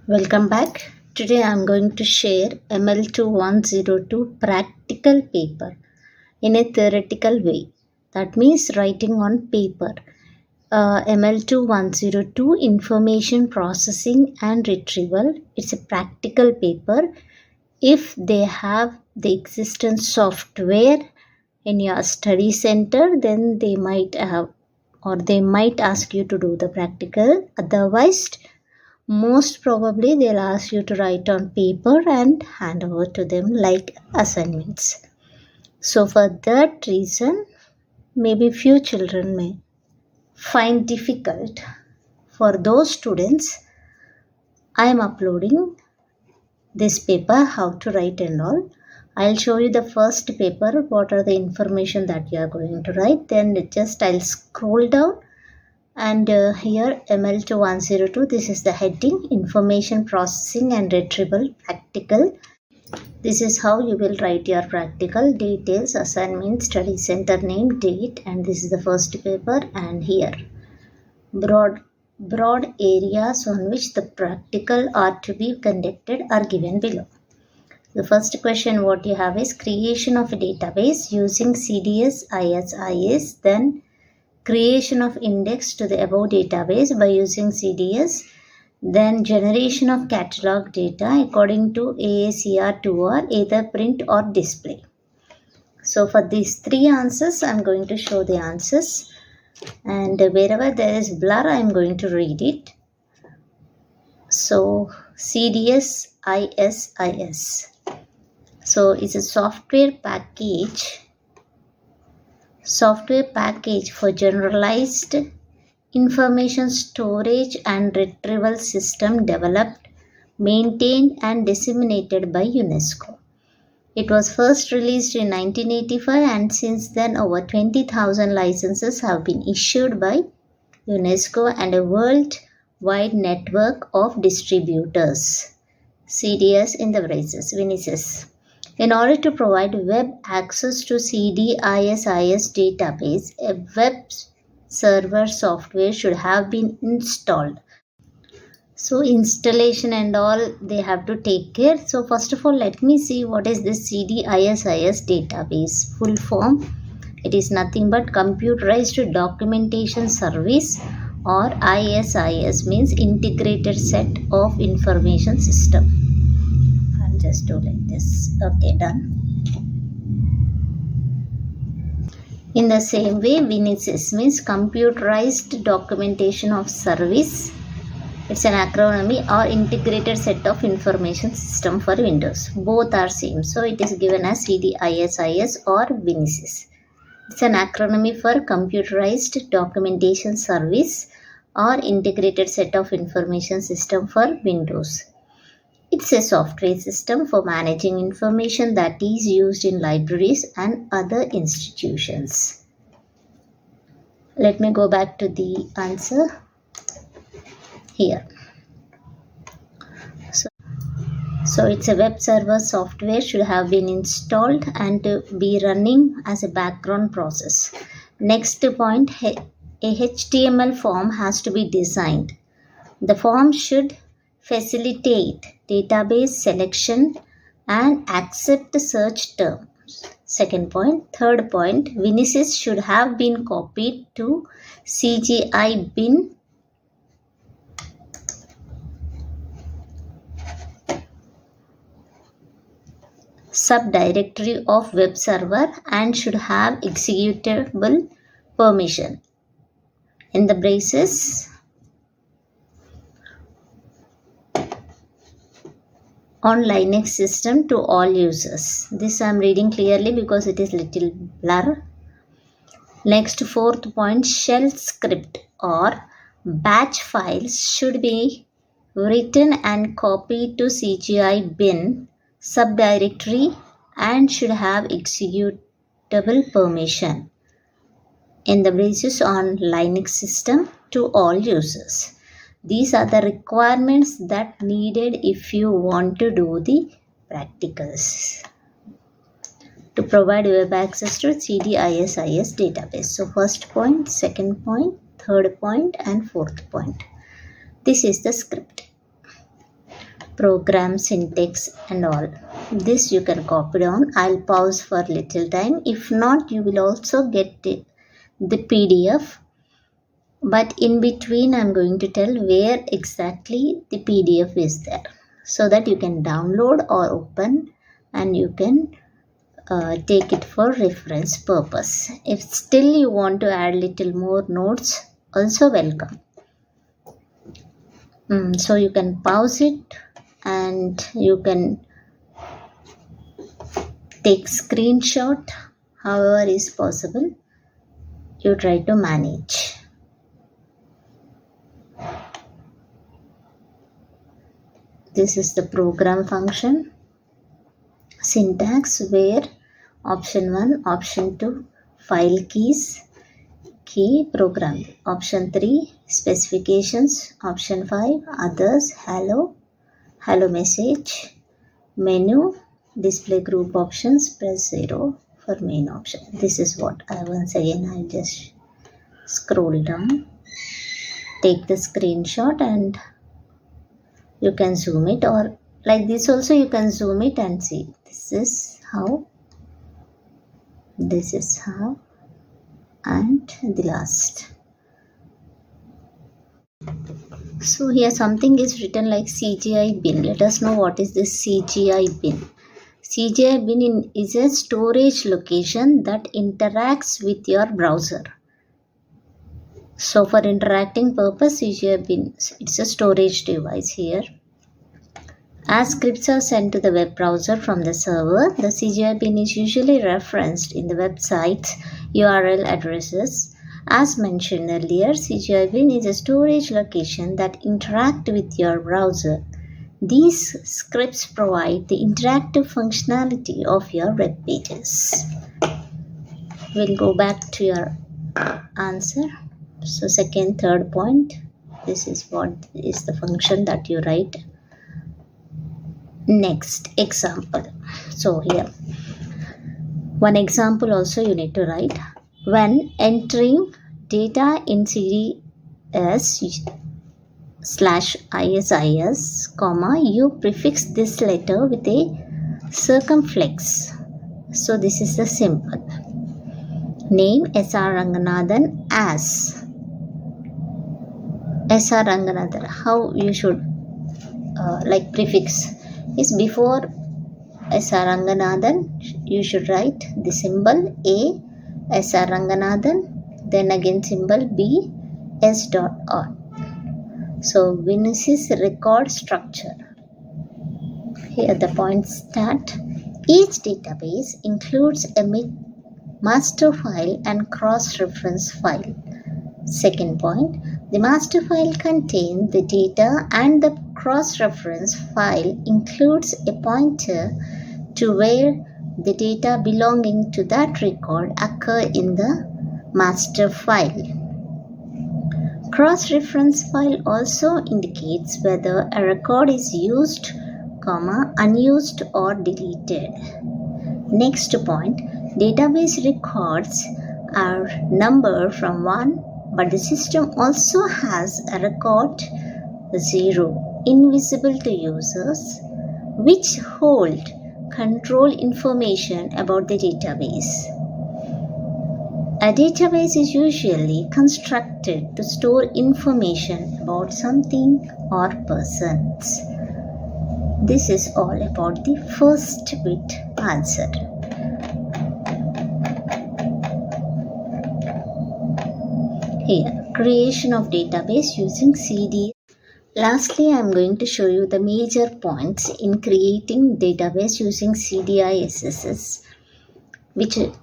Welcome back. Today I am going to share ML2102 practical paper in a theoretical way. That means writing on paper. ML2102 Information Processing and Retrieval. It's a practical paper. If they have the existing software in your study center, then they might have or they might ask you to do the practical. Otherwise, most probably they'll ask you to write on paper and hand over to them like assignments. So for that reason, maybe few children may find difficult. For those students, I am uploading this paper, how to write and all. I'll show you the first paper, what are the information that you are going to write. Then just I'll scroll down. And here ML2102, this is the heading, Information Processing and Retrieval Practical. This is how you will write your practical details, assignment, study center name, date, and this is the first paper. And here broad areas on which the practical are to be conducted are given below. The first question what you have is creation of a database using CDS, IS, then creation of index to the above database by using CDS, then generation of catalog data according to AACR2R, either print or display. So for these three answers, I am going to show the answers, and wherever there is blur, I am going to read it. So CDS, IS. So it's a software package for generalized information storage and retrieval system developed, maintained and disseminated by UNESCO. It was first released in 1985 and since then over 20,000 licenses have been issued by UNESCO and a worldwide network of distributors. CDS in the braces, Vinicius. In order to provide web access to CGI-bin database, a web server software should have been installed. So installation and all they have to take care. So first of all, let me see what is this CGI-bin database. Full form, it is nothing but computerized documentation service, or ISIS means integrated set of information system. Just do like this. Okay, done. In the same way, Vinicius means computerized documentation of service. It's an acronym or integrated set of information system for Windows. Both are same. So it is given as CDISIS or Vinicius. It's an acronym for computerized documentation service or integrated set of information system for Windows. It's a software system for managing information that is used in libraries and other institutions. Let me go back to the answer here. So it's a web server software should have been installed and to be running as a background process. Next point, a HTML form has to be designed. The form should facilitate database selection and accept search terms. Second point. Third point, Vinicius should have been copied to CGI-bin subdirectory of web server and should have executable permission. In the braces, on Linux system to all users. This I am reading clearly because it is little blur. Next, fourth point, shell script or batch files should be written and copied to CGI-bin subdirectory and should have executable permission. In the braces, on Linux system to all users. These are the requirements that needed if you want to do the practicals to provide web access to CDISIS database. So first point, second point, third point and fourth point. This is the script. program syntax and all. This you can copy down. I'll pause for little time. If not, you will also get the PDF, but in between I'm going to tell where exactly the PDF is there, so that you can download or open and you can take it for reference purpose. If still you want to add little more notes, also welcome. So you can pause it and you can take screenshot, however is possible. You try to manage. This is the program function. Syntax where option 1, option 2, file keys, key program. Option 3, specifications. Option 5, others, hello message, menu, display group options, press 0 for main option. This is what I just scroll down, take the screenshot, and you can zoom it, or like this also you can zoom it and see. This is how, and the last. So here something is written like CGI-bin. Let us know what is this CGI-bin. CGI-bin is a storage location that interacts with your browser. So for interacting purpose, CGI-bin, it's a storage device here. As scripts are sent to the web browser from the server, the CGI-bin is usually referenced in the website's URL addresses. As mentioned earlier, CGI-bin is a storage location that interacts with your browser. These scripts provide the interactive functionality of your web pages. We'll go back to your answer. So second, third point, this is what is the function that you write. Next, example. So here, one example also you need to write. When entering data in CDS/ISIS, you prefix this letter with a circumflex. So this is the simple. Name S.R. Ranganathan as S.R. Ranganathan. How you should prefix is before S.R. Ranganathan, you should write the symbol A, S.R. Ranganathan, then again symbol B, S.R. So Vinicius record structure. Here the points start. Each database includes a master file and cross-reference file. Second point, the master file contains the data and the cross-reference file includes a pointer to where the data belonging to that record occur in the master file. Cross-reference file also indicates whether a record is used, unused or deleted. Next point, database records are numbered from 1, but the system also has a record 0, invisible to users, which hold control information about the database. A database is usually constructed to store information about something or persons. This is all about the first bit answer. Here, creation of database using CD. Lastly, I am going to show you the major points in creating database using CDI-SSS,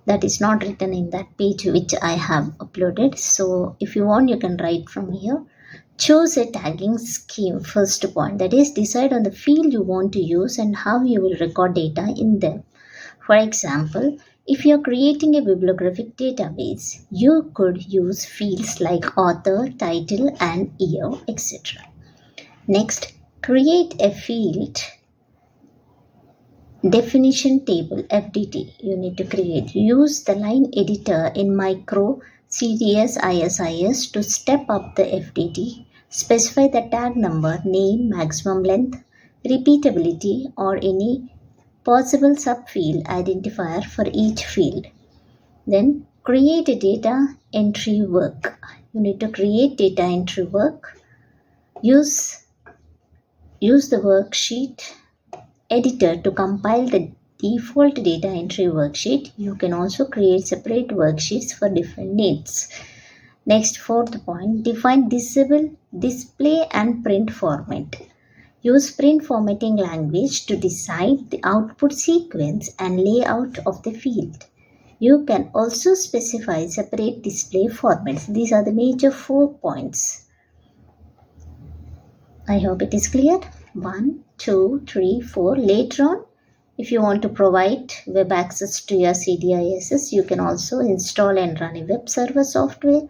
that is not written in that page which I have uploaded. So if you want, you can write from here. Choose a tagging scheme. First point, that is, decide on the field you want to use and how you will record data in them. For example, if you are creating a bibliographic database, you could use fields like author, title, and year, etc. Next, create a field definition table, FDT, you need to create. Use the line editor in micro CDS-ISIS to step up the FDT. Specify the tag number, name, maximum length, repeatability, or any possible subfield identifier for each field. Then create a data entry work. You need to create data entry work. Use the worksheet editor to compile the default data entry worksheet. You can also create separate worksheets for different needs. Next, fourth point, define display and print format. Use print formatting language to decide the output sequence and layout of the field. You can also specify separate display formats. These are the major 4 points. I hope it is clear. 1, 2, 3, 4. Later on, if you want to provide web access to your CGI-SS, you can also install and run a web server software,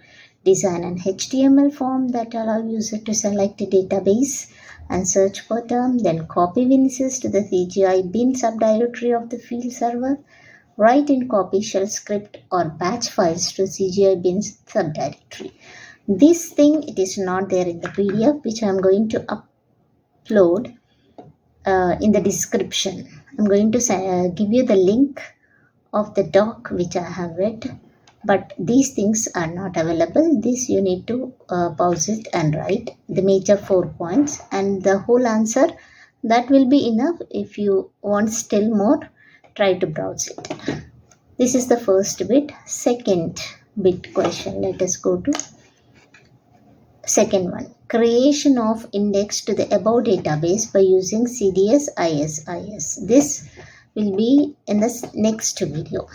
design an HTML form that allow user to select a database and search per term, then copy WinSys to the CGI-bin subdirectory of the field server, write in copy shell script or batch files to CGI-bin's subdirectory. This thing, it is not there in the PDF, which I am going to upload in the description. I'm going to give you the link of the doc which I have read, but these things are not available. This you need to pause it and write the major 4 points, and the whole answer, that will be enough. If you want still more, try to browse it. This is the first bit. Second bit question. Let us go to second one. Creation of index to the above database by using CDS ISIS. This will be in the next video.